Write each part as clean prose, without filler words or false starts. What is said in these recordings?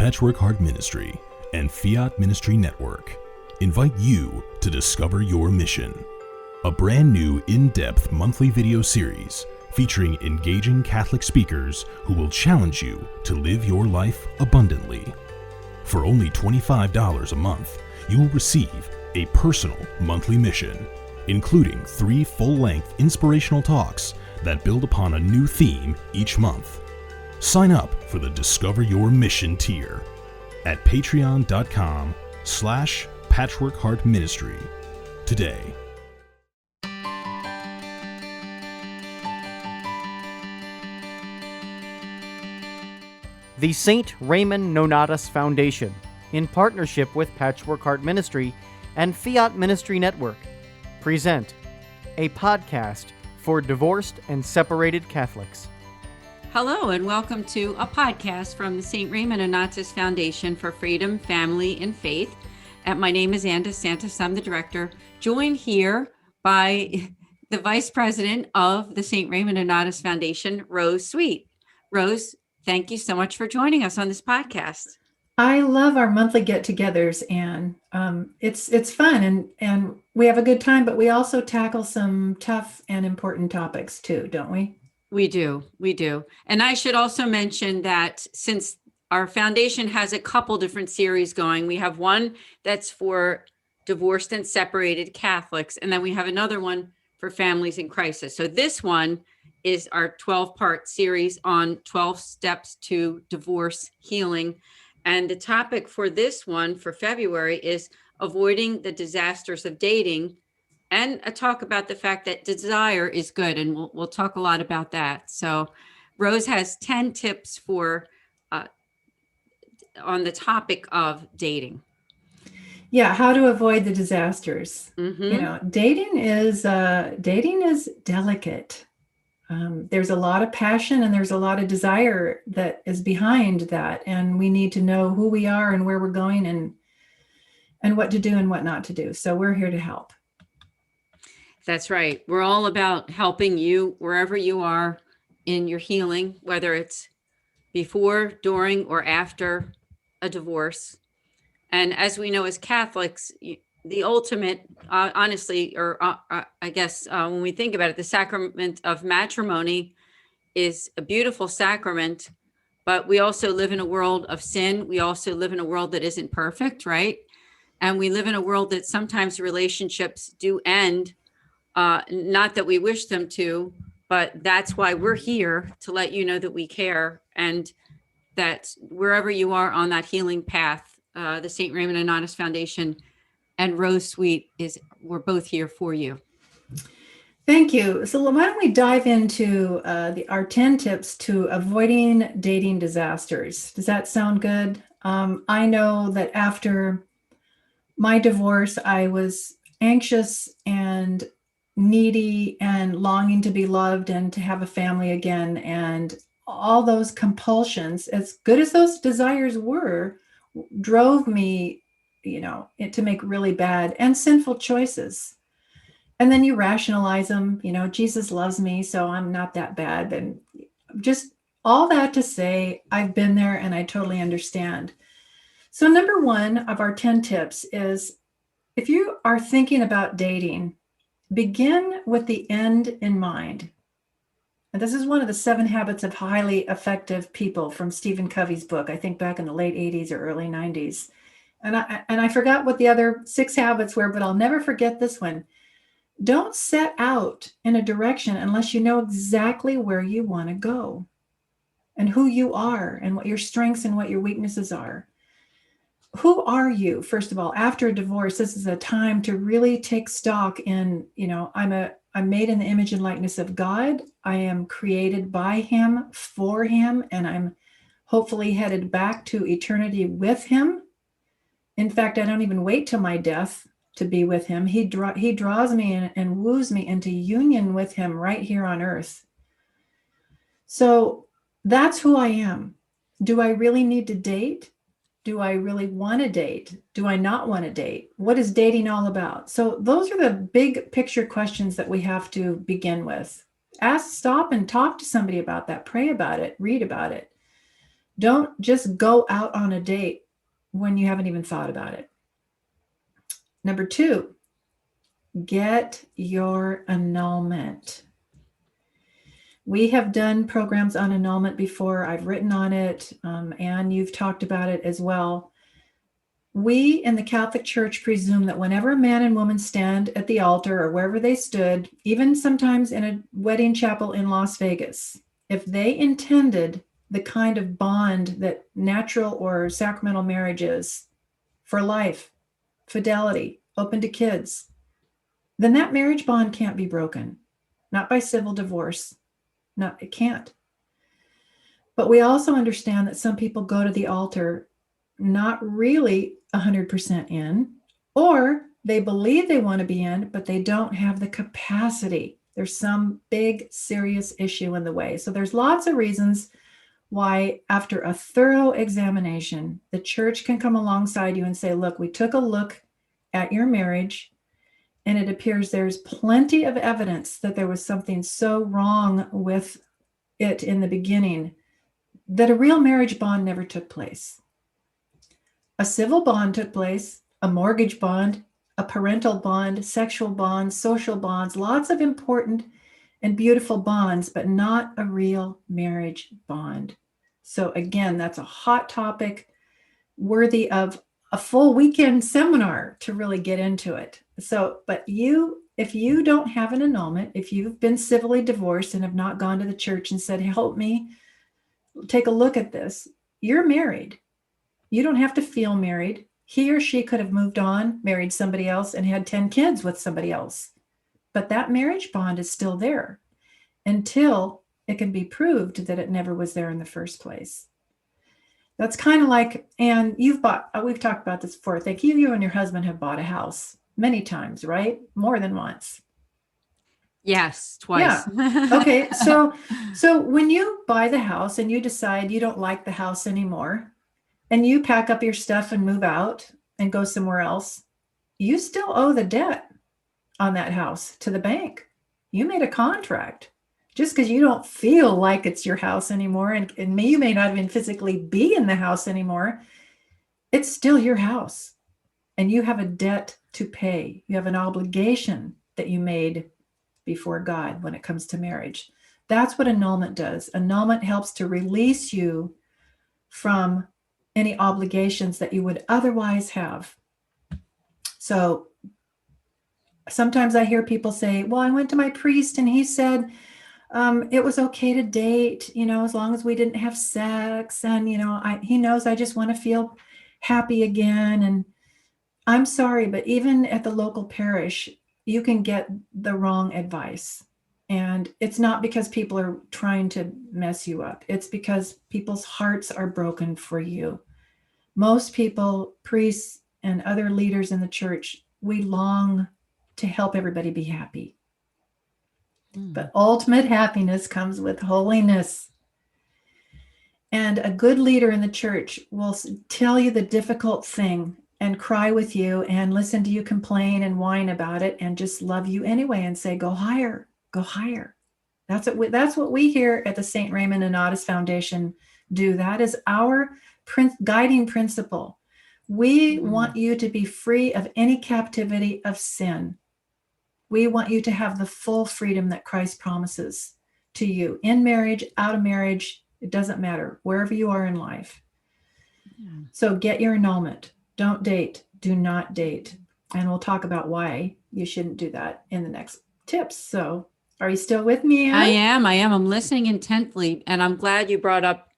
Patchwork Heart Ministry and Fiat Ministry Network invite you to discover your mission. A brand new in-depth monthly video series featuring engaging Catholic speakers who will challenge you to live your life abundantly. For only $25 a month, you will receive a personal monthly mission, including 3 full-length inspirational talks that build upon a new theme each month. Sign up for the Discover Your Mission tier at patreon.com/patchworkheartministry today. The St. Raymond Nonnatus Foundation, in partnership with Patchwork Heart Ministry and Fiat Ministry Network, present a podcast for divorced and separated Catholics. Hello, and welcome to a podcast from the St. Raymond Nonnatus Foundation for Freedom, Family, and Faith. And my name is DeSantis. I'm the director, joined here by the vice president of the St. Raymond Nonnatus Foundation, Rose Sweet. Rose, thank you so much for joining us on this podcast. I love our monthly get-togethers, and it's fun, and we have a good time, but we also tackle some tough and important topics too, don't we? We do. And I should also mention that since our foundation has a couple different series going, we have one that's for divorced and separated Catholics, and then we have another one for families in crisis. So this one is our 12-part series on 12 steps to divorce healing. And the topic for this one for February is avoiding the disasters of dating, and a talk about the fact that desire is good. And we'll talk a lot about that. So Rose has 10 tips for on the topic of dating. Yeah, how to avoid the disasters. Mm-hmm. You know, dating is delicate. There's a lot of passion and there's a lot of desire that is behind that. And we need to know who we are and where we're going and what to do and what not to do. So we're here to help. That's right. We're all about helping you wherever you are in your healing, whether it's before, during, or after a divorce. And as we know as Catholics, the ultimate, honestly, or I guess when we think about it, the sacrament of matrimony is a beautiful sacrament, but we also live in a world of sin. We also live in a world that isn't perfect, right? And we live in a world that sometimes relationships do end, not that we wish them to, but that's why we're here to let you know that we care, and that wherever you are on that healing path, the St. Raymond Nonnatus Foundation and Rose Sweet we're both here for you. Thank you. So why don't we dive into our 10 tips to avoiding dating disasters? Does that sound good? I know that after my divorce, I was anxious and needy and longing to be loved and to have a family again. And all those compulsions, as good as those desires were, drove me to make really bad and sinful choices. And then you rationalize them, Jesus loves me, so I'm not that bad. And just all that to say, I've been there and I totally understand. So number 1 of our 10 tips is, if you are thinking about dating, begin with the end in mind. And this is one of the 7 habits of highly effective people from Stephen Covey's book, I think back in the late 80s or early 90s. And I forgot what the other 6 habits were, but I'll never forget this one. Don't set out in a direction unless you know exactly where you want to go and who you are and what your strengths and what your weaknesses are. Who are you? First of all, after a divorce, this is a time to really take stock in, I'm made in the image and likeness of God. I am created by him, for him, and I'm hopefully headed back to eternity with him. In fact, I don't even wait till my death to be with him. He draws me and woos me into union with him right here on earth. So that's who I am. Do I really need to date? Do I really want to date? Do I not want to date? What is dating all about? So those are the big picture questions that we have to begin with. Stop and talk to somebody about that. Pray about it. Read about it. Don't just go out on a date when you haven't even thought about it. Number 2, get your annulment. We have done programs on annulment before. I've written on it, and you've talked about it as well. We in the Catholic Church presume that whenever a man and woman stand at the altar or wherever they stood, even sometimes in a wedding chapel in Las Vegas, if they intended the kind of bond that natural or sacramental marriage is for life, fidelity, open to kids, then that marriage bond can't be broken, not by civil divorce. No, it can't. But we also understand that some people go to the altar not really 100% in, or they believe they want to be in, but they don't have the capacity. There's some big, serious issue in the way. So there's lots of reasons why, after a thorough examination, the church can come alongside you and say, look, we took a look at your marriage, and it appears there's plenty of evidence that there was something so wrong with it in the beginning that a real marriage bond never took place. A civil bond took place, a mortgage bond, a parental bond, sexual bonds, social bonds, lots of important and beautiful bonds, but not a real marriage bond. So again, that's a hot topic worthy of a full weekend seminar to really get into it. So, but if you don't have an annulment, if you've been civilly divorced and have not gone to the church and said, help me take a look at this, you're married. You don't have to feel married. He or she could have moved on, married somebody else, and had 10 kids with somebody else. But that marriage bond is still there until it can be proved that it never was there in the first place. That's kind of like, and we've talked about this before. I think you and your husband have bought a house many times, right? More than once. Yes, twice. Yeah. Okay. So when you buy the house and you decide you don't like the house anymore, and you pack up your stuff and move out and go somewhere else, you still owe the debt on that house to the bank. You made a contract. Just because you don't feel like it's your house anymore, and you may not even physically be in the house anymore, it's still your house. And you have a debt to pay. You have an obligation that you made before God when it comes to marriage. That's what annulment does. Annulment helps to release you from any obligations that you would otherwise have. So sometimes I hear people say, well, I went to my priest and he said, it was okay to date, as long as we didn't have sex. And, he knows I just want to feel happy again. And I'm sorry, but even at the local parish, you can get the wrong advice. And it's not because people are trying to mess you up. It's because people's hearts are broken for you. Most people, priests and other leaders in the church, we long to help everybody be happy. But ultimate happiness comes with holiness. And a good leader in the church will tell you the difficult thing and cry with you and listen to you complain and whine about it and just love you anyway and say, go higher, go higher. That's what we here at the St. Raymond Nonnatus Foundation do. That is our guiding principle. We want you to be free of any captivity of sin. We want you to have the full freedom that Christ promises to you in marriage, out of marriage. It doesn't matter, wherever you are in life. So get your annulment. Don't date. Do not date. And we'll talk about why you shouldn't do that in the next tips. So are you still with me, Anne? I am. I'm listening intently. And I'm glad you brought up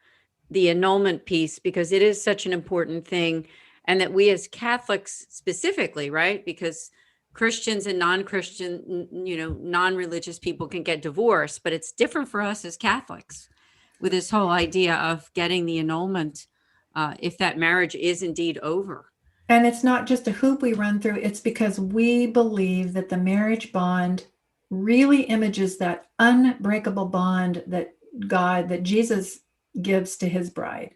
the annulment piece, because it is such an important thing. And that we as Catholics specifically, right? Because Christians and non-Christian, non-religious people can get divorced, but it's different for us as Catholics with this whole idea of getting the annulment if that marriage is indeed over. And it's not just a hoop we run through. It's because we believe that the marriage bond really images that unbreakable bond that Jesus gives to his bride,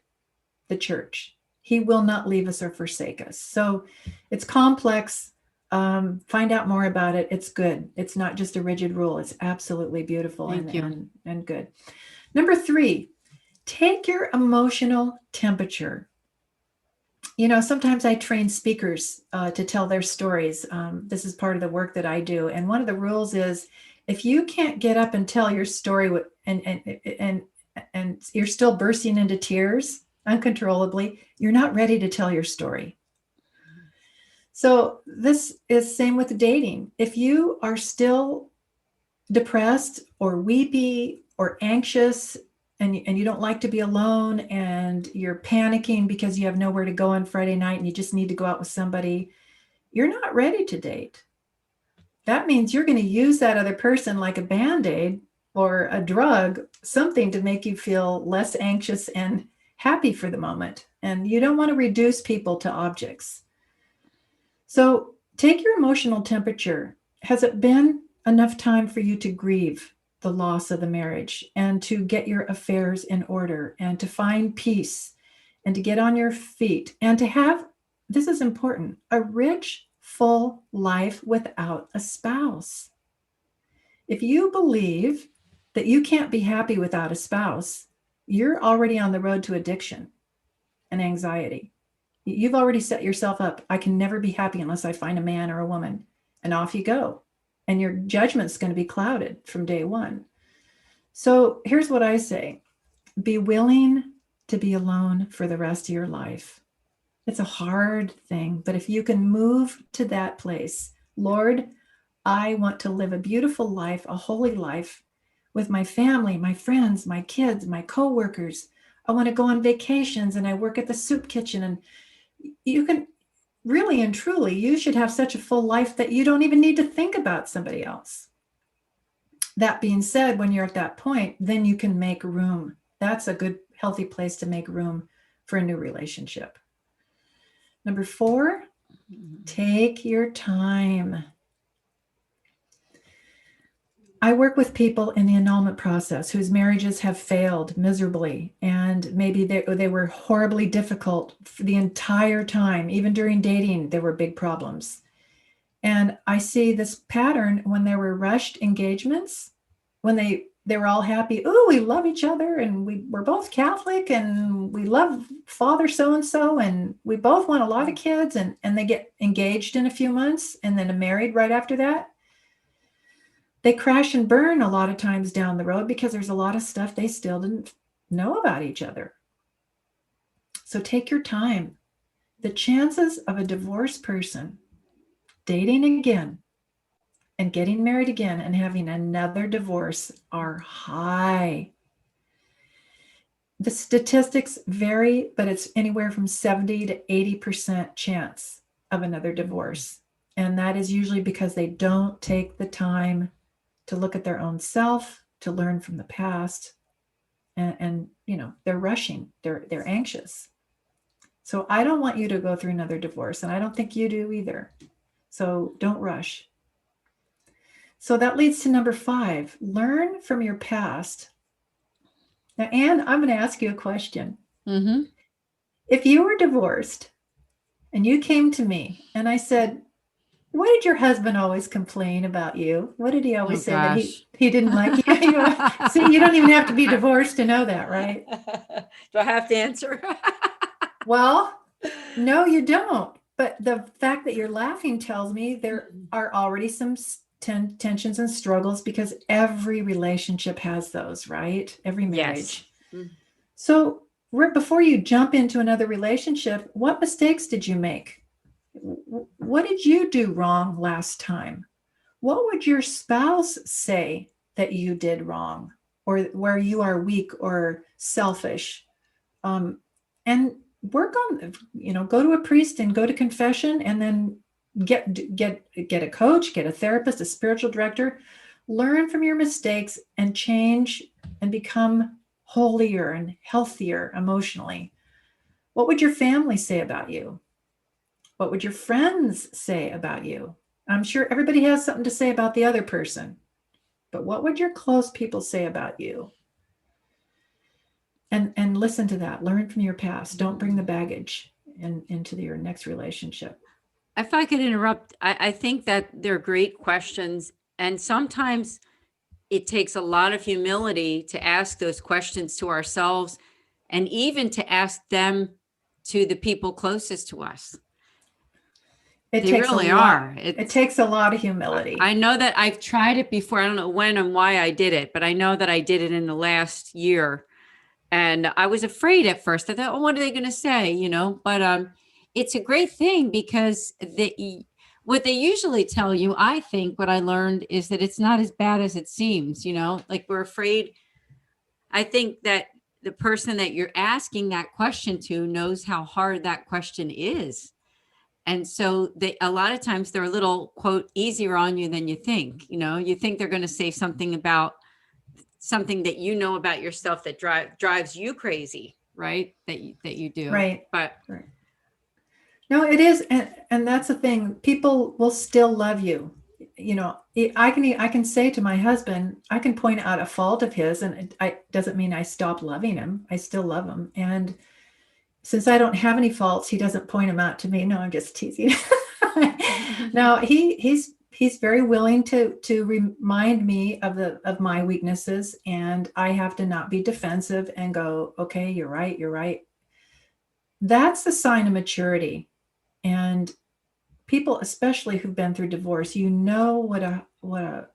the church. He will not leave us or forsake us. So it's complex. Find out more about it. It's good. It's not just a rigid rule. It's absolutely beautiful and good. Number 3, take your emotional temperature. Sometimes I train speakers to tell their stories. This is part of the work that I do. And one of the rules is, if you can't get up and tell your story and you're still bursting into tears uncontrollably, you're not ready to tell your story. So this is same with dating. If you are still depressed or weepy or anxious, and you don't like to be alone, and you're panicking because you have nowhere to go on Friday night and you just need to go out with somebody, you're not ready to date. That means you're going to use that other person like a Band-Aid or a drug, something to make you feel less anxious and happy for the moment. And you don't want to reduce people to objects. So take your emotional temperature. Has it been enough time for you to grieve the loss of the marriage, and to get your affairs in order, and to find peace, and to get on your feet, and to have, this is important, a rich, full life without a spouse? If you believe that you can't be happy without a spouse, you're already on the road to addiction and anxiety. You've already set yourself up. I can never be happy unless I find a man or a woman. And off you go. And your judgment's going to be clouded from day one. So here's what I say. Be willing to be alone for the rest of your life. It's a hard thing, but if you can move to that place, Lord, I want to live a beautiful life, a holy life with my family, my friends, my kids, my coworkers. I want to go on vacations, and I work at the soup kitchen. And you can really and truly, you should have such a full life that you don't even need to think about somebody else. That being said, when you're at that point, then you can make room. That's a good, healthy place to make room for a new relationship. Number 4, take your time. I work with people in the annulment process whose marriages have failed miserably, and maybe they were horribly difficult for the entire time. Even during dating, there were big problems. And I see this pattern when there were rushed engagements, when they were all happy. Oh, we love each other, and we're both Catholic, and we love Father so-and-so, and we both want a lot of kids, and they get engaged in a few months and then married right after that. They crash and burn a lot of times down the road because there's a lot of stuff they still didn't know about each other. So take your time. The chances of a divorced person dating again and getting married again and having another divorce are high. The statistics vary, but it's anywhere from 70 to 80% chance of another divorce. And that is usually because they don't take the time to look at their own self, to learn from the past, and they're rushing, they're anxious. So I don't want you to go through another divorce, and I don't think you do either. So don't rush. So that leads to number 5, learn from your past. Now, Anne, I'm going to ask you a question. Mm-hmm. If you were divorced and you came to me and I said, what did your husband always complain about you? What did he always say that he didn't like you? See, you don't even have to be divorced to know that, right? Do I have to answer? Well, no, you don't. But the fact that you're laughing tells me there are already some tensions and struggles, because every relationship has those, right? Every marriage. Yes. So before you jump into another relationship, what mistakes did you make? What did you do wrong last time? What would your spouse say that you did wrong, or where you are weak or selfish? And work on, go to a priest and go to confession, and then get a coach, get a therapist, a spiritual director, learn from your mistakes and change and become holier and healthier emotionally. What would your family say about you? What would your friends say about you? I'm sure everybody has something to say about the other person, but what would your close people say about you? And listen to that. Learn from your past. Don't bring the baggage into your next relationship. If I could interrupt, I think that they're great questions. And sometimes it takes a lot of humility to ask those questions to ourselves, and even to ask them to the people closest to us. It They takes really a lot. are. It takes a lot of humility. I know that I've tried it before. I don't know when and why I did it, but I know that I did it in the last year. And I was afraid at first. I thought, oh, what are they going to say? You know, but it's a great thing because what they usually tell you, I think what I learned is that it's not as bad as it seems, you know, like we're afraid. I think that the person that you're asking that question to knows how hard that question is. And so a lot of times they're a little, quote, easier on you than you think. You know, you think they're going to say something about something that you know about yourself that drives you crazy, right? That you do. Right. But right. No, it is. And that's the thing. People will still love you. You know, I can say to my husband, I can point out a fault of his, and it doesn't mean I stop loving him. I still love him. And since I don't have any faults, he doesn't point them out to me. No, I'm just teasing. No, he's very willing to remind me of my weaknesses, and I have to not be defensive and go, okay, you're right. That's a sign of maturity. And people, especially who've been through divorce, you know what a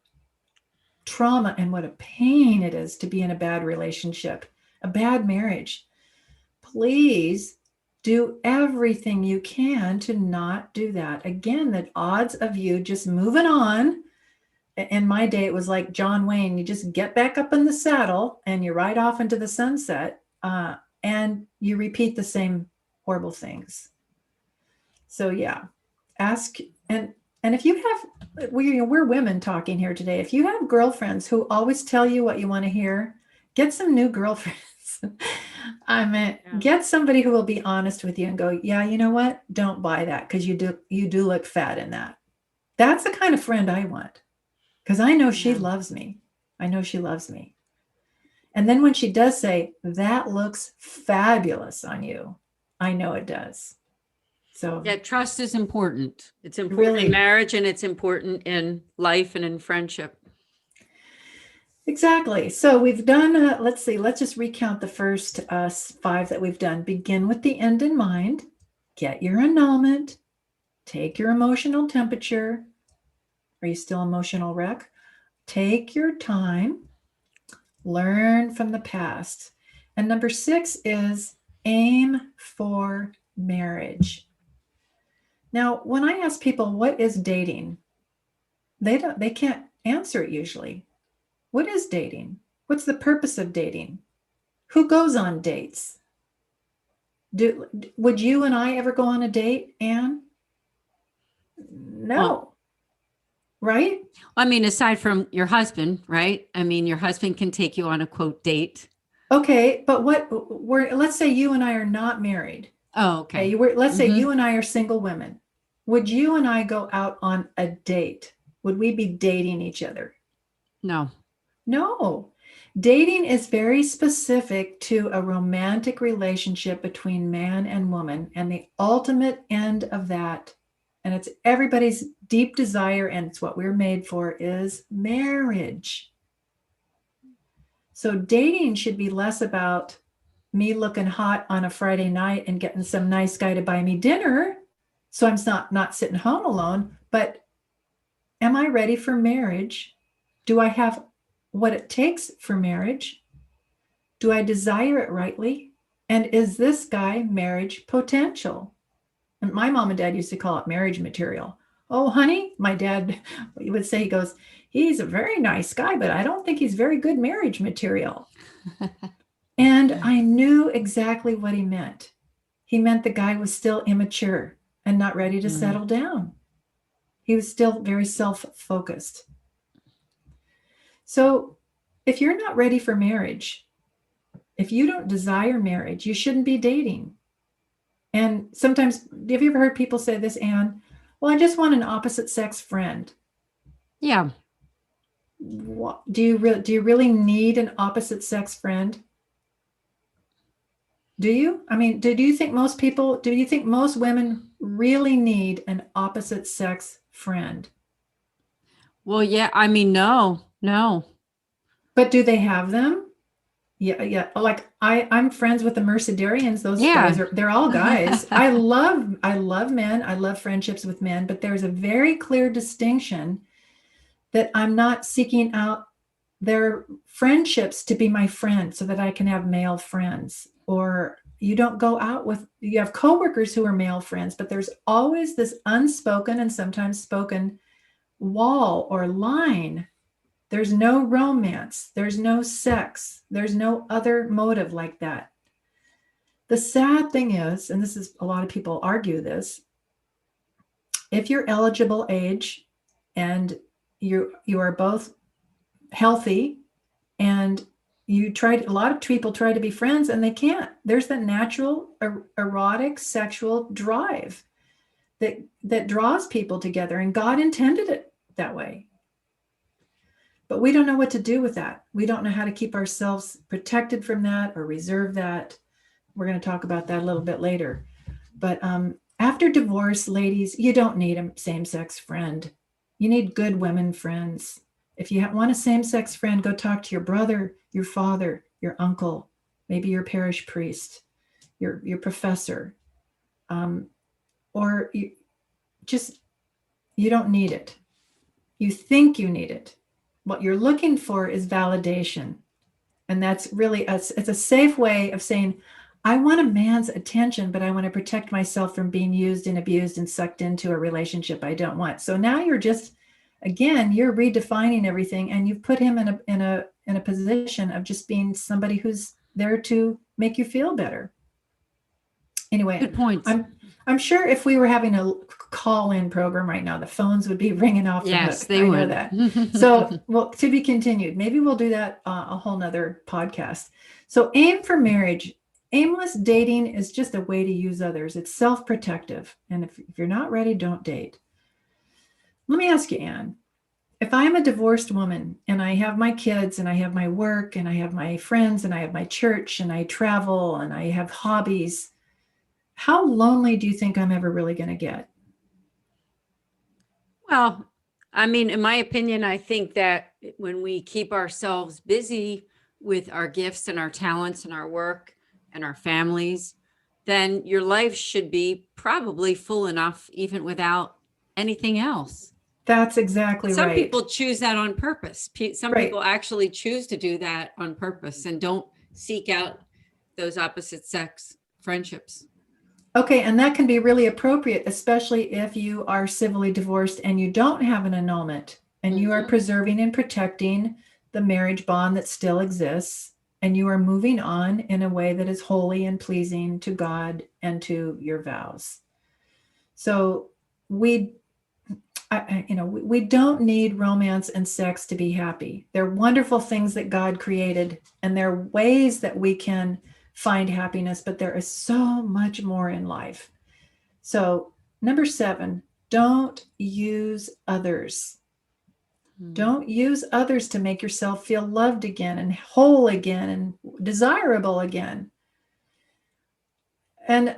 trauma and what a pain it is to be in a bad relationship, a bad marriage. Please do everything you can to not do that. Again, the odds of you just moving on. In my day, it was like John Wayne. You just get back up in the saddle and you ride off into the sunset, and you repeat the same horrible things. So yeah, ask. And if you have, we're women talking here today. If you have girlfriends who always tell you what you want to hear, get some new girlfriends. Get somebody who will be honest with you and go, yeah, you know what? Don't buy that because you do look fat in that. That's the kind of friend I want, because I know she loves me. I know she loves me. And then when she does say, that looks fabulous on you, I know it does. So yeah, trust is important. It's important really in marriage, and it's important in life and in friendship. Exactly. So we've done, let's just recount the first 5 that we've done. Begin with the end in mind, get your annulment, take your emotional temperature. Are you still emotional wreck? Take your time, learn from the past. And number 6 is aim for marriage. Now, when I ask people, what is dating? They can't answer it usually. What is dating? What's the purpose of dating? Who goes on dates? Would you and I ever go on a date, Anne? No. Well, right? I mean, aside from your husband, right? I mean, your husband can take you on a, quote, date. Okay, but let's say you and I are not married. Oh, okay. Let's say you and I are single women. Would you and I go out on a date? Would we be dating each other? No. No. Dating is very specific to a romantic relationship between man and woman, and the ultimate end of that, and it's everybody's deep desire, and it's what we're made for, is marriage. So dating should be less about me looking hot on a Friday night and getting some nice guy to buy me dinner, so I'm not sitting home alone, but am I ready for marriage? Do I have what it takes for marriage? Do I desire it rightly? And is this guy marriage potential? And my mom and dad used to call it marriage material. Oh, honey, my dad would say, he goes, he's a very nice guy, but I don't think he's very good marriage material. And I knew exactly what he meant. He meant the guy was still immature and not ready to settle down. He was still very self-focused. So if you're not ready for marriage, if you don't desire marriage, you shouldn't be dating. And sometimes, have you ever heard people say this, Anne? Well, I just want an opposite sex friend. Yeah. Do you really need an opposite sex friend? Do you? I mean, do you think most women really need an opposite sex friend? Well, yeah, I mean, no. But do they have them? Yeah. Like I'm friends with the Mercedarians. Those Yeah. guys they're all guys. I love men. I love friendships with men, but there's a very clear distinction that I'm not seeking out their friendships to be my friend so that I can have male friends. Or you don't go out with, you have coworkers who are male friends, but there's always this unspoken and sometimes spoken wall or line. There's no romance, there's no sex, there's no other motive like that. The sad thing is, and this is a lot of people argue this, if you're eligible age and you are both healthy and a lot of people try to be friends and they can't. There's the natural erotic sexual drive that draws people together, and God intended it that way. But we don't know what to do with that. We don't know how to keep ourselves protected from that or reserve that. We're going to talk about that a little bit later. But after divorce, ladies, you don't need a same-sex friend. You need good women friends. If you want a same-sex friend, go talk to your brother, your father, your uncle, maybe your parish priest, your professor, or you don't need it. You think you need it. What you're looking for is validation. And that's really, it's a safe way of saying, I want a man's attention, but I want to protect myself from being used and abused and sucked into a relationship I don't want. So now you're just, again, you're redefining everything, and you've put him in a position of just being somebody who's there to make you feel better. Anyway, Good point. I'm sure if we were having a call-in program right now, the phones would be ringing off the Yes, hook. they I would. know that. So, well, to be continued. Maybe we'll do that a whole nother podcast. So, aim for marriage. Aimless dating is just a way to use others. It's self-protective. And if you're not ready, don't date. Let me ask you, Anne, if I'm a divorced woman and I have my kids and I have my work and I have my friends and I have my church and I travel and I have hobbies, how lonely do you think I'm ever really going to get? Well, I mean, in my opinion, I think that when we keep ourselves busy with our gifts and our talents and our work and our families, then your life should be probably full enough even without anything else. That's exactly Some right. people choose that on purpose. Some Right. people actually choose to do that on purpose and don't seek out those opposite sex friendships. Okay, and that can be really appropriate, especially if you are civilly divorced and you don't have an annulment and you are preserving and protecting the marriage bond that still exists, and you are moving on in a way that is holy and pleasing to God and to your vows. So we don't need romance and sex to be happy. They're wonderful things that God created, and they're ways that we can find happiness, but there is so much more in life. So, number 7, don't use others. Don't use others to make yourself feel loved again and whole again and desirable again. And,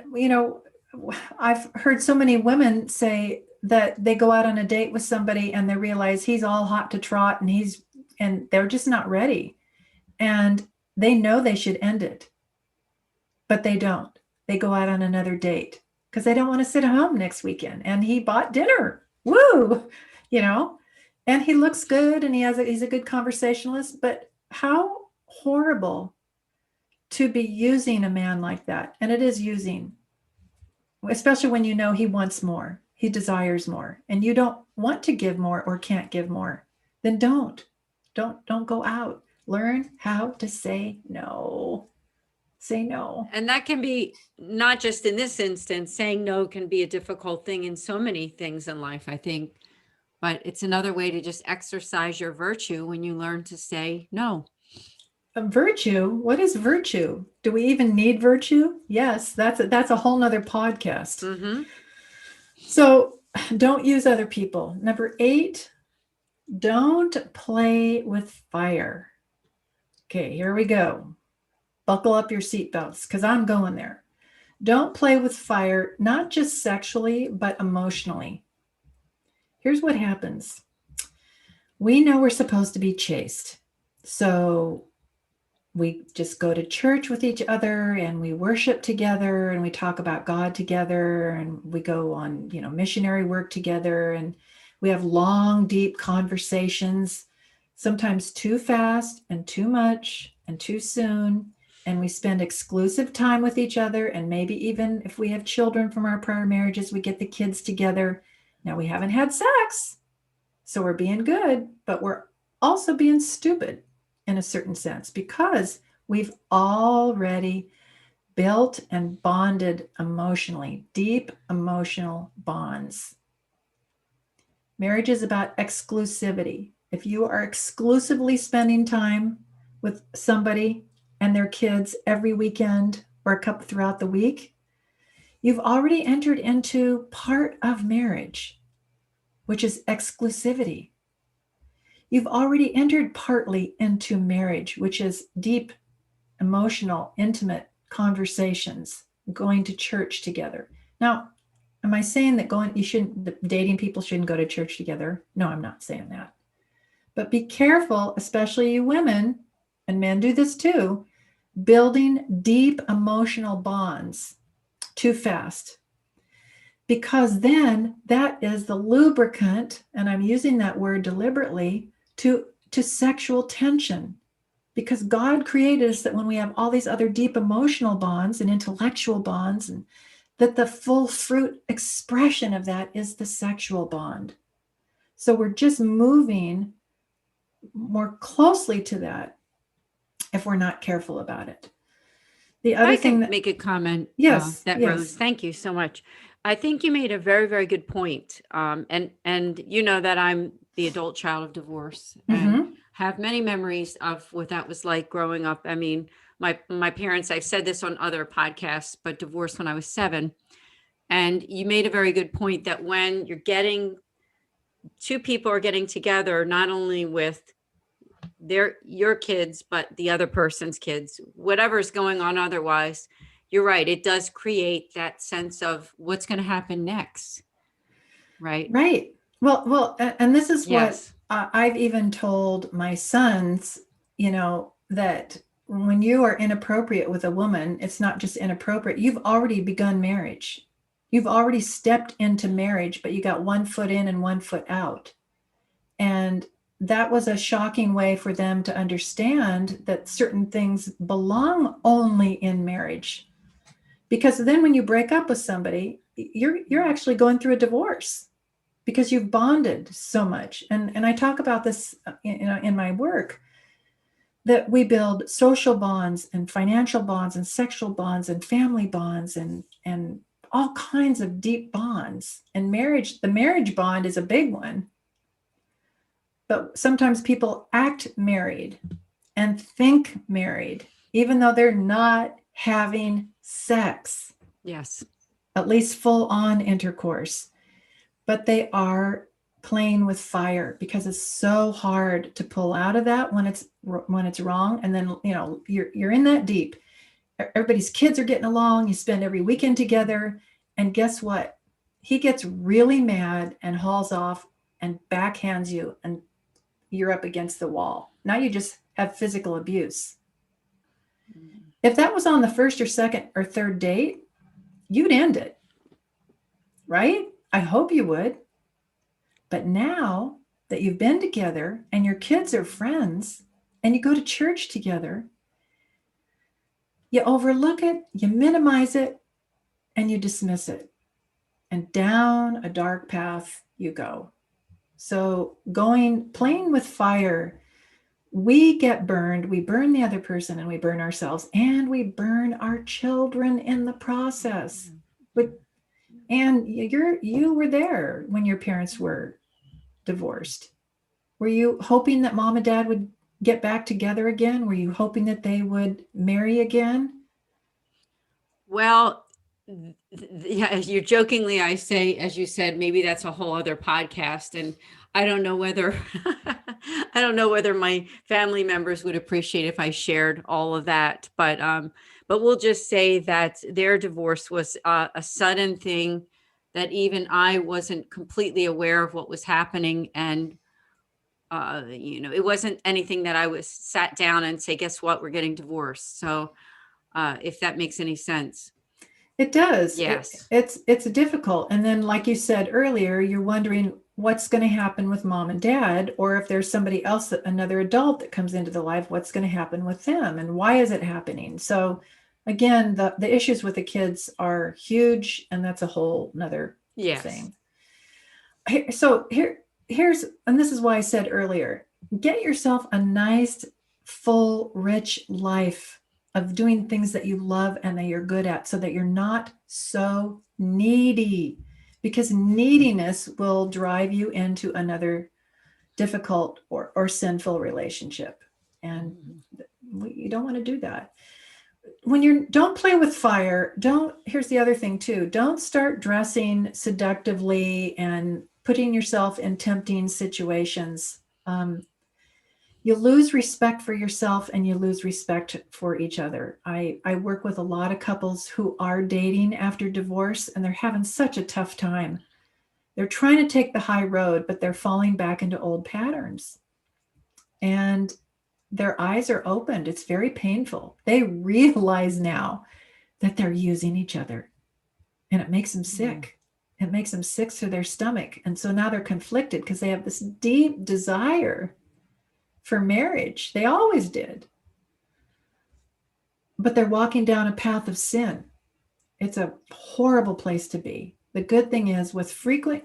I've heard so many women say that they go out on a date with somebody and they realize he's all hot to trot and they're just not ready. And they know they should end it, but they don't. They go out on another date because they don't want to sit home next weekend. And he bought dinner. Woo! And he looks good and he's a good conversationalist, but how horrible to be using a man like that. And it is using, especially when you know he wants more, he desires more, and you don't want to give more or can't give more, then don't go out. Learn how to say no. Say no. And that can be not just in this instance. Saying no can be a difficult thing in so many things in life, I think. But it's another way to just exercise your virtue when you learn to say no. A virtue? What is virtue? Do we even need virtue? Yes, that's a whole nother podcast. Mm-hmm. So don't use other people. Number 8, don't play with fire. Okay, here we go. Buckle up your seatbelts because I'm going there. Don't play with fire, not just sexually, but emotionally. Here's what happens. We know we're supposed to be chaste. So we just go to church with each other and we worship together and we talk about God together and we go on, missionary work together and we have long, deep conversations, sometimes too fast and too much and too soon. And we spend exclusive time with each other. And maybe even if we have children from our prior marriages, we get the kids together. Now we haven't had sex, so we're being good, but we're also being stupid in a certain sense, because we've already built and bonded emotionally, deep emotional bonds. Marriage is about exclusivity. If you are exclusively spending time with somebody and their kids every weekend or a couple throughout the week, you've already entered into part of marriage, which is exclusivity. You've already entered partly into marriage, which is deep, emotional, intimate conversations, going to church together. Now, am I saying that dating people shouldn't go to church together? No, I'm not saying that. But be careful, especially you women, and men do this too, building deep emotional bonds too fast. Because then that is the lubricant, and I'm using that word deliberately, to sexual tension. Because God created us that when we have all these other deep emotional bonds and intellectual bonds, and that the full fruit expression of that is the sexual bond. So we're just moving more closely to that if we're not careful about it. The other I thing can that, make a comment. yes, Rose, thank you so much. I think you made a very, very good point. And you know that I'm the adult child of divorce and have many memories of what that was like growing up. I mean, my parents, I've said this on other podcasts, but divorced when I was 7. And you made a very good point that when two people are getting together, not only with your kids, but the other person's kids, whatever's going on otherwise, you're right. It does create that sense of what's going to happen next. Right. Right. Well, and this is Yes. what I've even told my sons, that when you are inappropriate with a woman, it's not just inappropriate. You've already begun marriage. You've already stepped into marriage, but you got one foot in and one foot out. And that was a shocking way for them to understand that certain things belong only in marriage. Because then when you break up with somebody, you're actually going through a divorce because you've bonded so much. And I talk about this in my work, that we build social bonds and financial bonds and sexual bonds and family bonds and all kinds of deep bonds. And the marriage bond is a big one. But sometimes people act married and think married, even though they're not having sex. Yes. At least full on intercourse. But they are playing with fire because it's so hard to pull out of that when it's wrong. And then, you're in that deep. Everybody's kids are getting along. You spend every weekend together. And guess what? He gets really mad and hauls off and backhands you, and you're up against the wall. Now you just have physical abuse. If that was on the first or second or third date, you'd end it, right? I hope you would. But now that you've been together and your kids are friends and you go to church together, you overlook it, you minimize it, and you dismiss it. And down a dark path you go. So playing with fire, we get burned, we burn the other person and we burn ourselves and we burn our children in the process. And you were there when your parents were divorced. Were you hoping that mom and dad would get back together again? Were you hoping that they would marry again? Well, yeah, you jokingly, I say, as you said, maybe that's a whole other podcast. And I don't know whether my family members would appreciate if I shared all of that. But we'll just say that their divorce was a sudden thing that even I wasn't completely aware of what was happening. And It wasn't anything that I was sat down and say, guess what, we're getting divorced. So if that makes any sense. It does. Yes. It's difficult. And then, like you said earlier, you're wondering what's going to happen with mom and dad, or if there's somebody else, another adult that comes into the life, what's going to happen with them and why is it happening? So again, the issues with the kids are huge, and that's a whole nother thing. So here's, and this is why I said earlier, get yourself a nice, full, rich life of doing things that you love and that you're good at, so that you're not so needy, because neediness will drive you into another difficult or sinful relationship. And you don't want to do that. Don't play with fire. Here's the other thing too. Don't start dressing seductively and putting yourself in tempting situations. You lose respect for yourself and you lose respect for each other. I work with a lot of couples who are dating after divorce, and they're having such a tough time. They're trying to take the high road, but they're falling back into old patterns. And their eyes are opened. It's very painful. They realize now that they're using each other, and it makes them sick. It makes them sick to their stomach. And so now they're conflicted because they have this deep desire for marriage. They always did. But they're walking down a path of sin. It's a horrible place to be. The good thing is, with frequent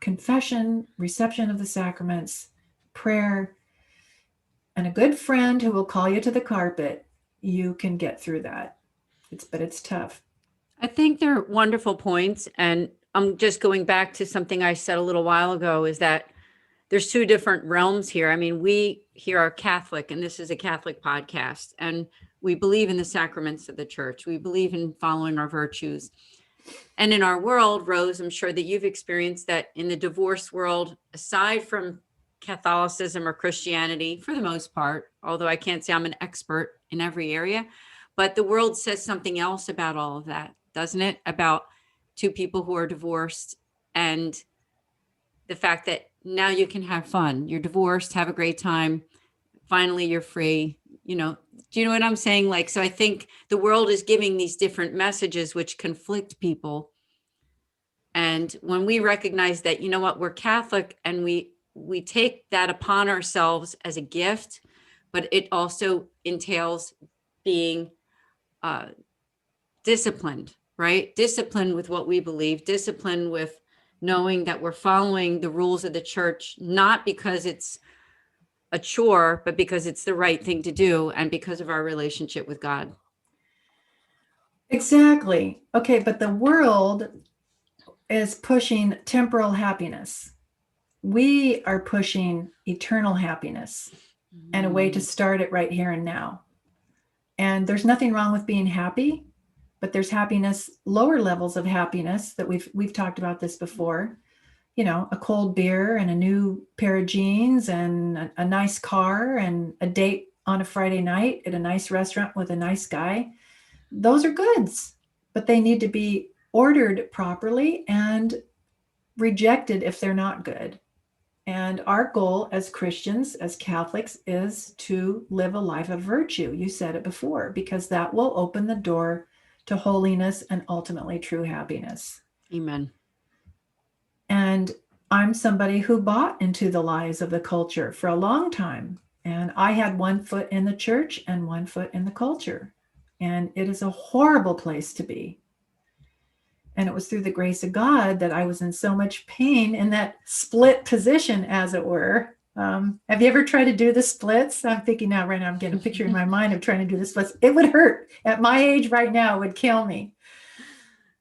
confession, reception of the sacraments, prayer, and a good friend who will call you to the carpet, you can get through that. But it's tough. I think they're wonderful points. And I'm just going back to something I said a little while ago, is that there's two different realms here. I mean, we here are Catholic, and this is a Catholic podcast, and we believe in the sacraments of the church. We believe in following our virtues. And in our world, Rose, I'm sure that you've experienced that in the divorce world, aside from Catholicism or Christianity, for the most part, although I can't say I'm an expert in every area, but the world says something else about all of that, doesn't it? About two people who are divorced, and the fact that now you can have fun. You're divorced, have a great time. Finally, you're free. Do you know what I'm saying? Like, so I think the world is giving these different messages which conflict people. And when we recognize that, we're Catholic, and we take that upon ourselves as a gift, but it also entails being disciplined, right? Disciplined with what we believe, disciplined with knowing that we're following the rules of the church, not because it's a chore, but because it's the right thing to do, and because of our relationship with God. Exactly. Okay, but the world is pushing temporal happiness. We are pushing eternal happiness and a way to start it right here and now. And there's nothing wrong with being happy, but there's happiness, lower levels of happiness that we've talked about this before. A cold beer and a new pair of jeans and a nice car and a date on a Friday night at a nice restaurant with a nice guy. Those are goods, but they need to be ordered properly and rejected if they're not good. And our goal as Christians, as Catholics, is to live a life of virtue. You said it before, because that will open the door to holiness and ultimately true happiness. Amen. And I'm somebody who bought into the lies of the culture for a long time. And I had one foot in the church and one foot in the culture. And it is a horrible place to be. And it was through the grace of God that I was in so much pain in that split position, as it were. Have you ever tried to do the splits? I'm thinking now, right now, I'm getting a picture in my mind of trying to do the splits. It would hurt. At my age right now, it would kill me.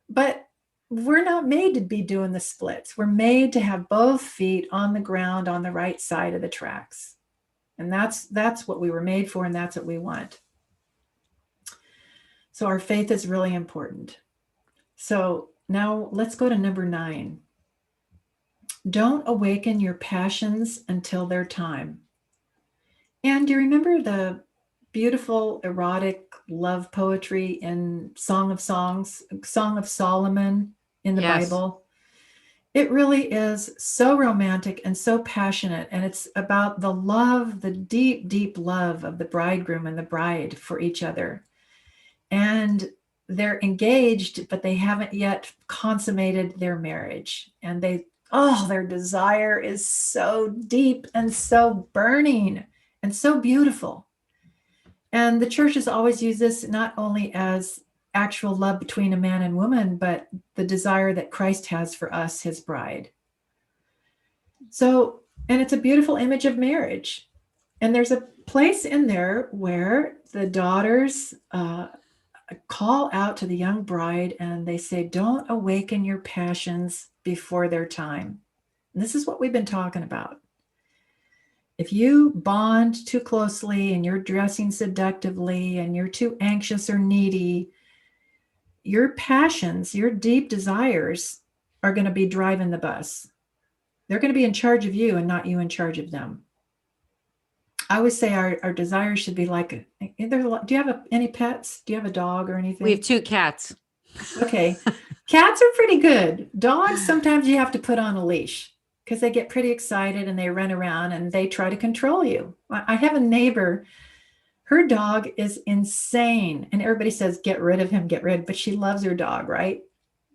But we're not made to be doing the splits. We're made to have both feet on the ground on the right side of the tracks. And that's what we were made for, and that's what we want. So our faith is really important. So now let's go to number 9. Don't awaken your passions until their time. And do you remember the beautiful erotic love poetry in Song of Songs, Song of Solomon in the Yes. Bible? It really is so romantic and so passionate. And it's about the love, the deep, deep love of the bridegroom and the bride for each other. And they're engaged, but they haven't yet consummated their marriage. And their desire is so deep and so burning and so beautiful. And the church has always used this not only as actual love between a man and woman, but the desire that Christ has for us, his bride. So, and it's a beautiful image of marriage. And there's a place in there where the daughters call out to the young bride and they say, don't awaken your passions before their time. And this is what we've been talking about. If you bond too closely and you're dressing seductively and you're too anxious or needy, your passions, your deep desires are going to be driving the bus. They're going to be in charge of you and not you in charge of them. I always say our desires should be like, do you have any pets? Do you have a dog or anything? We have 2 cats. Okay. Cats are pretty good. Dogs, sometimes you have to put on a leash because they get pretty excited and they run around and they try to control you. I have a neighbor, her dog is insane. And everybody says, get rid of him, but she loves her dog, right?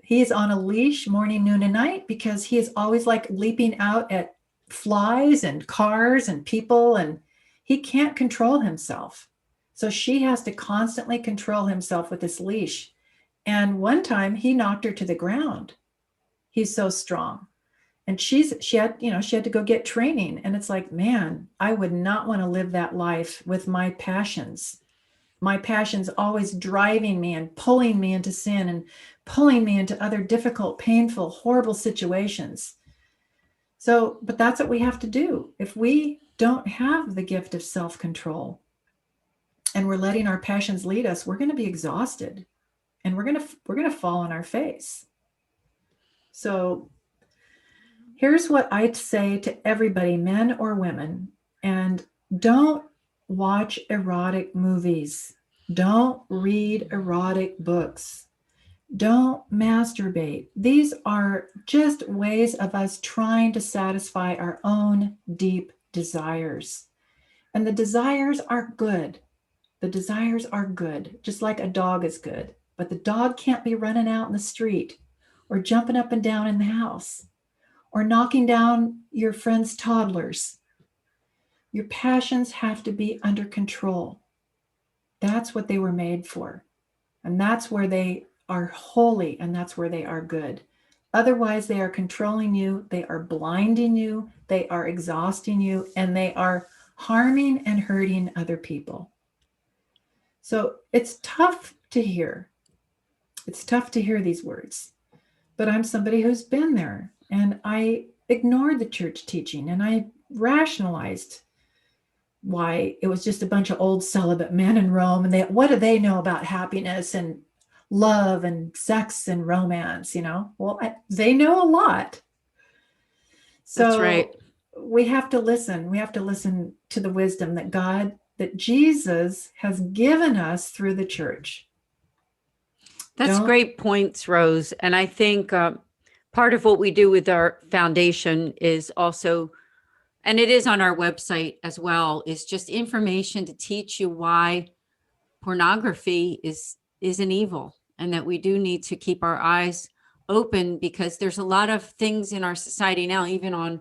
He is on a leash morning, noon, and night because he is always like leaping out at flies and cars and people, and he can't control himself. So she has to constantly control himself with this leash. And one time he knocked her to the ground. He's so strong. And she had to go get training. And it's like, man, I would not want to live that life with my passions. My passions always driving me and pulling me into sin and pulling me into other difficult, painful, horrible situations. So, but that's what we have to do. If we don't have the gift of self-control and we're letting our passions lead us, we're going to be exhausted and we're going to fall on our face. So here's what I'd say to everybody, men or women, and don't watch erotic movies. Don't read erotic books. Don't masturbate. These are just ways of us trying to satisfy our own deep desires. And the desires are good. The desires are good, just like a dog is good. But the dog can't be running out in the street or jumping up and down in the house or knocking down your friend's toddlers. Your passions have to be under control. That's what they were made for. And that's where they are holy and that's where they are good. Otherwise, they are controlling you, they are blinding you, they are exhausting you, and they are harming and hurting other people. So it's tough to hear. It's tough to hear these words. But I'm somebody who's been there, and I ignored the church teaching, and I rationalized why it was just a bunch of old celibate men in Rome, and what do they know about happiness and love and sex and romance, Well, they know a lot. So that's right. We have to listen. We have to listen to the wisdom that Jesus has given us through the church. That's great points, Rose. And I think part of what we do with our foundation is also, and it is on our website as well, is just information to teach you why pornography is an evil, and that we do need to keep our eyes open, because there's a lot of things in our society now, even on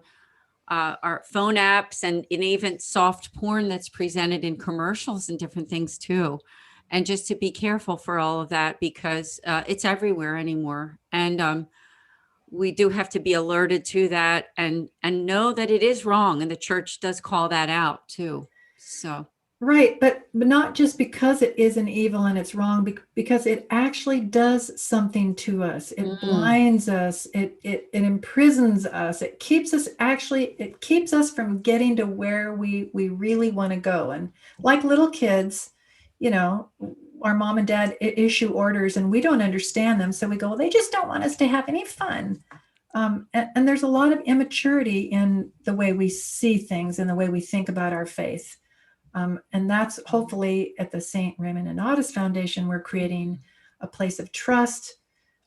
our phone apps and even soft porn that's presented in commercials and different things too. And just to be careful for all of that, because it's everywhere anymore. And we do have to be alerted to that and know that it is wrong. And the church does call that out too. So. Right. But not just because it is an evil and it's wrong, because it actually does something to us. It blinds us. It imprisons us. It keeps us from getting to where we really want to go. And like little kids, our mom and dad issue orders and we don't understand them. So we go, well, they just don't want us to have any fun. And there's a lot of immaturity in the way we see things and the way we think about our faith. And that's hopefully at the St. Raymond Nonnatus Foundation, we're creating a place of trust,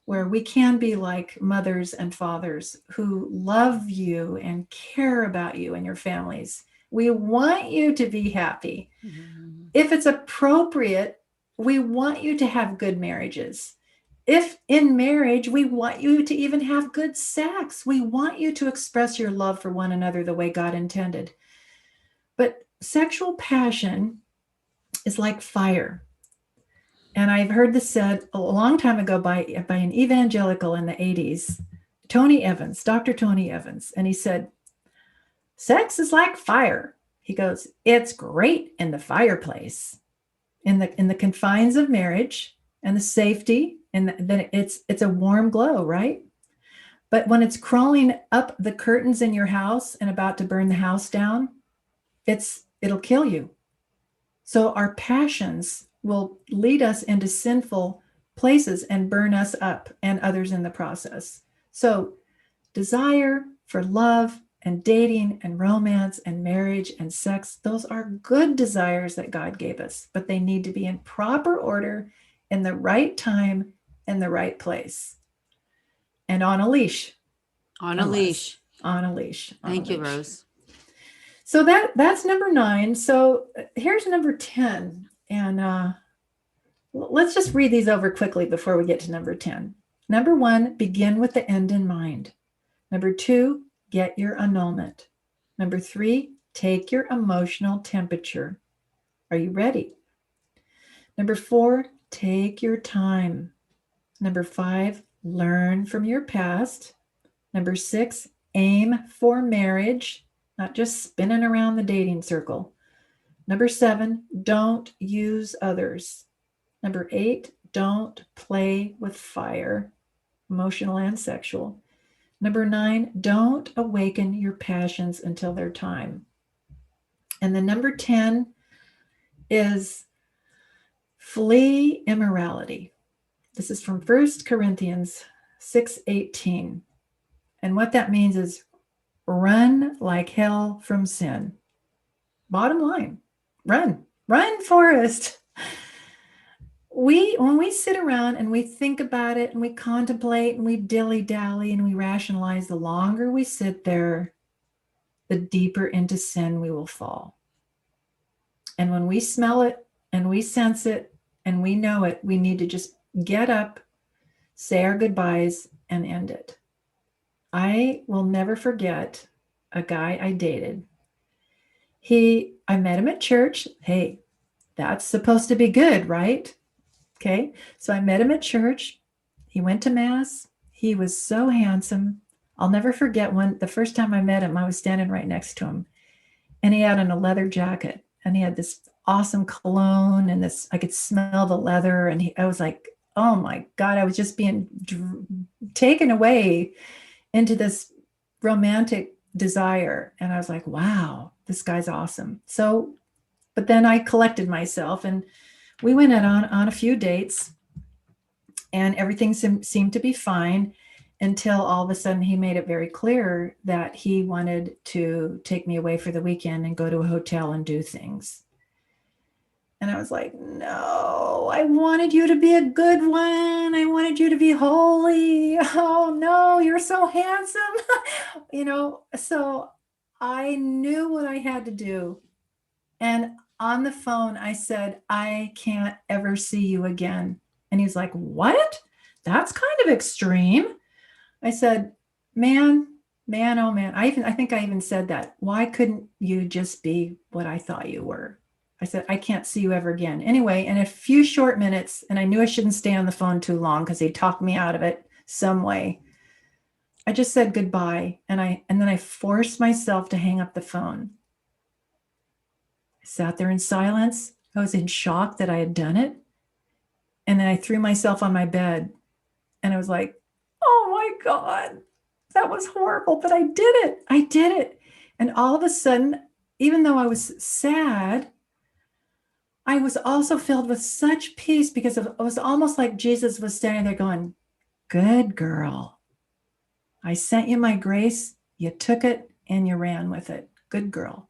where we can be like mothers and fathers who love you and care about you and your families. We want you to be happy. If it's appropriate, we want you to have good marriages. If in marriage, we want you to even have good sex. We want you to express your love for one another the way God intended. But sexual passion is like fire. And I've heard this said a long time ago by an evangelical in the 80s, Tony Evans, Dr. Tony Evans. And he said, sex is like fire. He goes, it's great in the fireplace, in the confines of marriage and the safety, and then it's a warm glow, right? But when it's crawling up the curtains in your house and about to burn the house down, it'll kill you. So our passions will lead us into sinful places and burn us up and others in the process. So desire for love and dating and romance and marriage and sex, those are good desires that God gave us, but they need to be in proper order, in the right time, in the right place, and on a leash. On a leash. On a leash. Thank you, Rose. So that's number 9. So here's number 10. And let's just read these over quickly before we get to number 10. Number 1, begin with the end in mind. Number 2, get your annulment. Number 3, take your emotional temperature. Are you ready? Number 4, take your time. Number 5, learn from your past. Number 6, aim for marriage, not just spinning around the dating circle. Number 7, don't use others. Number 8, don't play with fire, emotional and sexual. Number 9, don't awaken your passions until their time. And then number 10 is flee immorality. This is from 1 Corinthians 6:18. And what that means is run like hell from sin. Bottom line, run, Forrest. When we sit around and we think about it and we contemplate and we dilly-dally and we rationalize, the longer we sit there, the deeper into sin we will fall. And when we smell it and we sense it and we know it, we need to just get up, say our goodbyes, and end it. I will never forget a guy I dated. I met him at church. Hey, that's supposed to be good, right? Okay, so I met him at church. He went to mass. He was so handsome. I'll never forget the first time I met him, I was standing right next to him, and he had on a leather jacket, and he had this awesome cologne, and I could smell the leather, and I was like, oh my God, I was just being taken away into this romantic desire. And I was like, wow, this guy's awesome. So, but then I collected myself and we went out on a few dates and everything seemed to be fine until all of a sudden he made it very clear that he wanted to take me away for the weekend and go to a hotel and do things. And I was like, no, I wanted you to be a good one. I wanted you to be holy. Oh no, you're so handsome. So I knew what I had to do. And on the phone, I said, I can't ever see you again. And he's like, what? That's kind of extreme. I said, man, oh man. I think I even said that. Why couldn't you just be what I thought you were? I said, I can't see you ever again. Anyway, in a few short minutes, and I knew I shouldn't stay on the phone too long because he talked me out of it some way. I just said goodbye. And then I forced myself to hang up the phone. I sat there in silence. I was in shock that I had done it. And then I threw myself on my bed and I was like, oh my God, that was horrible, but I did it. And all of a sudden, even though I was sad, I was also filled with such peace because it was almost like Jesus was standing there going, good girl. I sent you my grace. You took it and you ran with it. Good girl.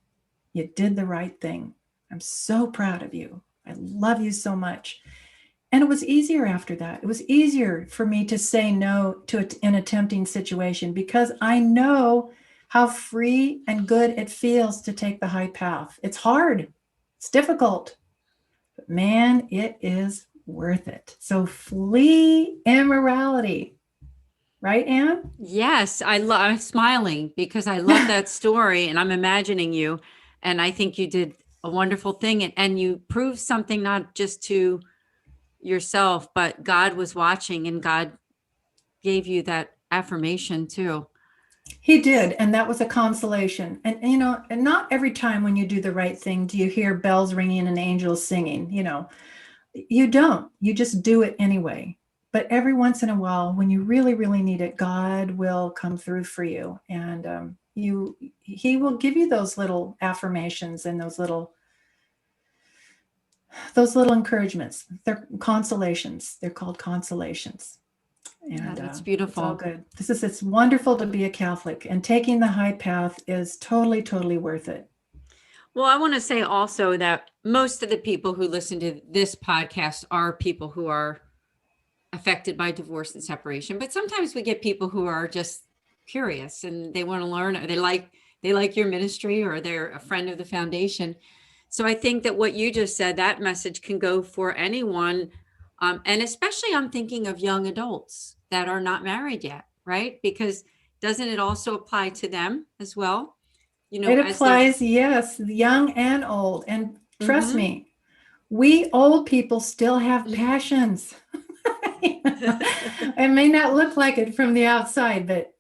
You did the right thing. I'm so proud of you. I love you so much. And it was easier after that. It was easier for me to say no to an attempting situation because I know how free and good it feels to take the high path. It's hard. It's difficult. But man, it is worth it. So flee immorality. Right, Anne? Yes, I'm smiling because I love that story and I'm imagining you. And I think you did a wonderful thing. And you proved something not just to yourself, but God was watching and God gave you that affirmation too. He did. And that was a consolation. And, and not every time when you do the right thing do you hear bells ringing and angels singing. You don't. You just do it anyway. But every once in a while, when you really, really need it, God will come through for you. And he will give you those little affirmations and those little encouragements. They're consolations. They're called consolations. And that's beautiful. It's all good. It's wonderful to be a Catholic, and taking the high path is totally, totally worth it. Well, I want to say also that most of the people who listen to this podcast are people who are affected by divorce and separation. But sometimes we get people who are just curious and they want to learn, or they like your ministry, or they're a friend of the foundation. So I think that what you just said, that message can go for anyone. And especially I'm thinking of young adults that are not married yet, right? Because doesn't it also apply to them as well? It applies, yes, young and old. And trust me, we old people still have passions. It may not look like it from the outside, but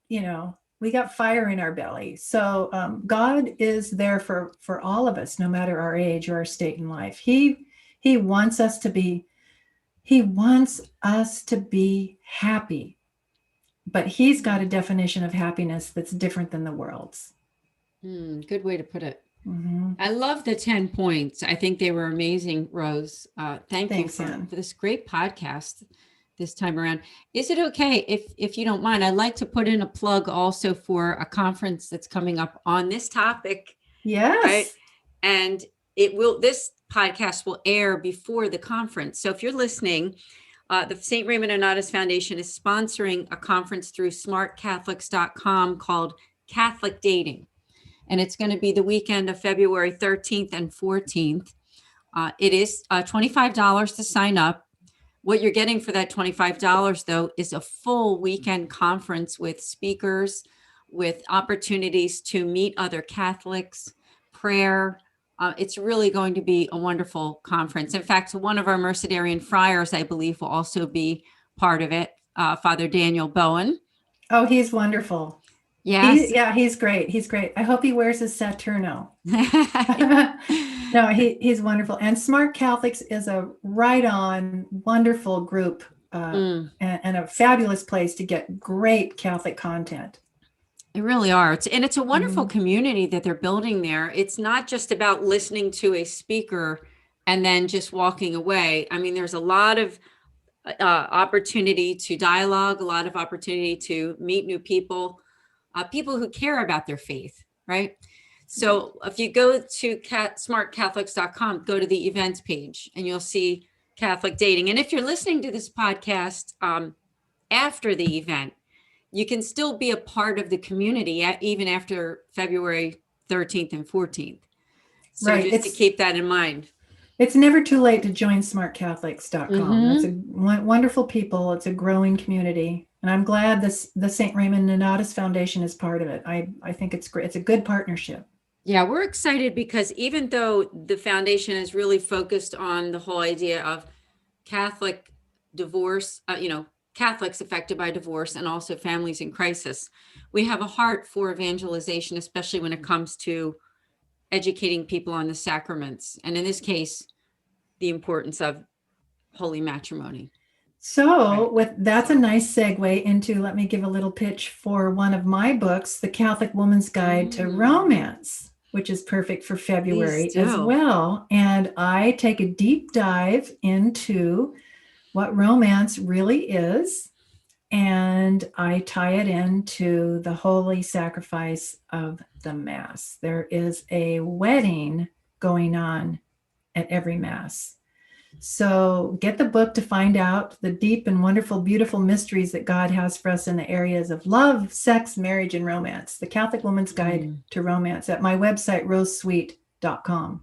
we got fire in our belly. So God is there for all of us, no matter our age or our state in life. He wants us to be happy, but he's got a definition of happiness that's different than the world's. Good way to put it. I love the 10 points. I think they were amazing, Rose. Thanks, you for this great podcast this time around. Is it okay if you don't mind? I'd like to put in a plug also for a conference that's coming up on this topic. Yes. Right? And this podcast will air before the conference. So if you're listening, the St. Raymond Nonnatus Foundation is sponsoring a conference through smartcatholics.com called Catholic Dating. And it's going to be the weekend of February 13th and 14th. It is $25 to sign up. What you're getting for that $25, though, is a full weekend conference with speakers, with opportunities to meet other Catholics, prayer. It's really going to be a wonderful conference. In fact, one of our Mercedarian friars, I believe, will also be part of it, Father Daniel Bowen. Oh, he's wonderful. Yes. He's great. He's great. I hope he wears his Saturno. No, he's wonderful. And Smart Catholics is a right-on, wonderful group and a fabulous place to get great Catholic content. They really are. It's a wonderful community that they're building there. It's not just about listening to a speaker and then just walking away. I mean, there's a lot of opportunity to dialogue, a lot of opportunity to meet new people. People who care about their faith, right? So if you go to smartcatholics.com, go to the events page and you'll see Catholic Dating. And if you're listening to this podcast after the event, you can still be a part of the community even after February 13th and 14th. So right. Just to keep that in mind. It's never too late to join smartcatholics.com. It's a wonderful people. It's a growing community. And I'm glad the St. Raymond Nonnatus Foundation is part of it. I think it's great. It's a good partnership. Yeah, we're excited because even though the foundation is really focused on the whole idea of Catholic divorce, Catholics affected by divorce and also families in crisis, we have a heart for evangelization, especially when it comes to educating people on the sacraments. And in this case, the importance of holy matrimony. So that's a nice segue into, let me give a little pitch for one of my books, The Catholic Woman's Guide to Romance, which is perfect for February as well. And I take a deep dive into what romance really is, and I tie it into the holy sacrifice of the Mass. There is a wedding going on at every Mass. So get the book to find out the deep and wonderful, beautiful mysteries that God has for us in the areas of love, sex, marriage, and romance. The Catholic Woman's Guide to Romance at my website, rosesweet.com.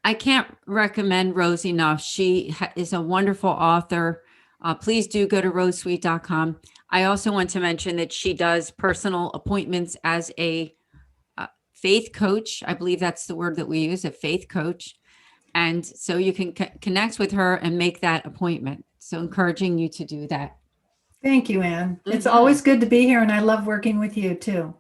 I can't recommend Rose enough. She is a wonderful author. Please do go to rosesweet.com. I also want to mention that she does personal appointments as a faith coach. I believe that's the word that we use, a faith coach. And so you can connect with her and make that appointment. So encouraging you to do that. Thank you, Anne. It's always good to be here, and I love working with you too.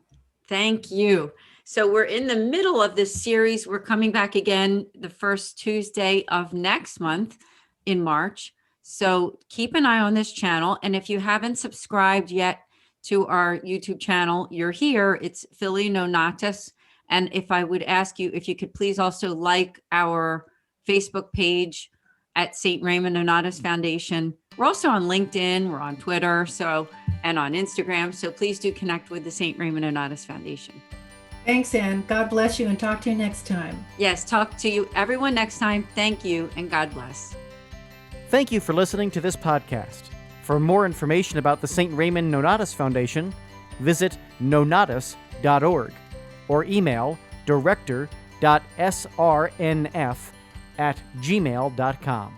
Thank you. So we're in the middle of this series. We're coming back again the first Tuesday of next month in March. So keep an eye on this channel. And if you haven't subscribed yet to our YouTube channel, you're here. It's Philly Nonnatus. And if I would ask you, if you could please also like our Facebook page at St. Raymond Nonnatus Foundation. We're also on LinkedIn, we're on Twitter, and on Instagram. So please do connect with the St. Raymond Nonnatus Foundation. Thanks, Anne. God bless you, and talk to you next time. Yes, talk to you everyone next time. Thank you, and God bless. Thank you for listening to this podcast. For more information about the St. Raymond Nonnatus Foundation, visit nonnatus.org or email director.srnf@gmail.com.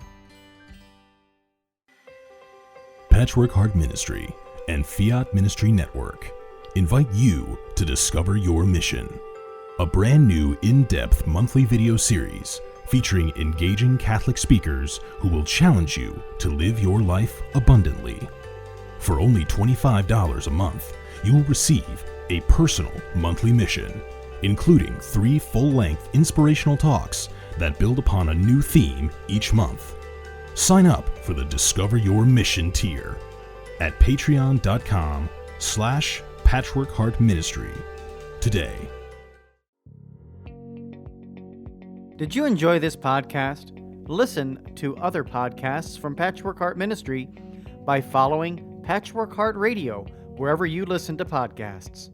Patchwork Heart Ministry and Fiat Ministry Network invite you to discover your mission. A brand new in-depth monthly video series featuring engaging Catholic speakers who will challenge you to live your life abundantly. For only $25 a month, you will receive a personal monthly mission, including 3 full-length inspirational talks that build upon a new theme each month. Sign up for the Discover Your Mission tier at patreon.com/Patchwork Heart Ministry today. Did you enjoy this podcast? Listen to other podcasts from Patchwork Heart Ministry by following Patchwork Heart Radio wherever you listen to podcasts.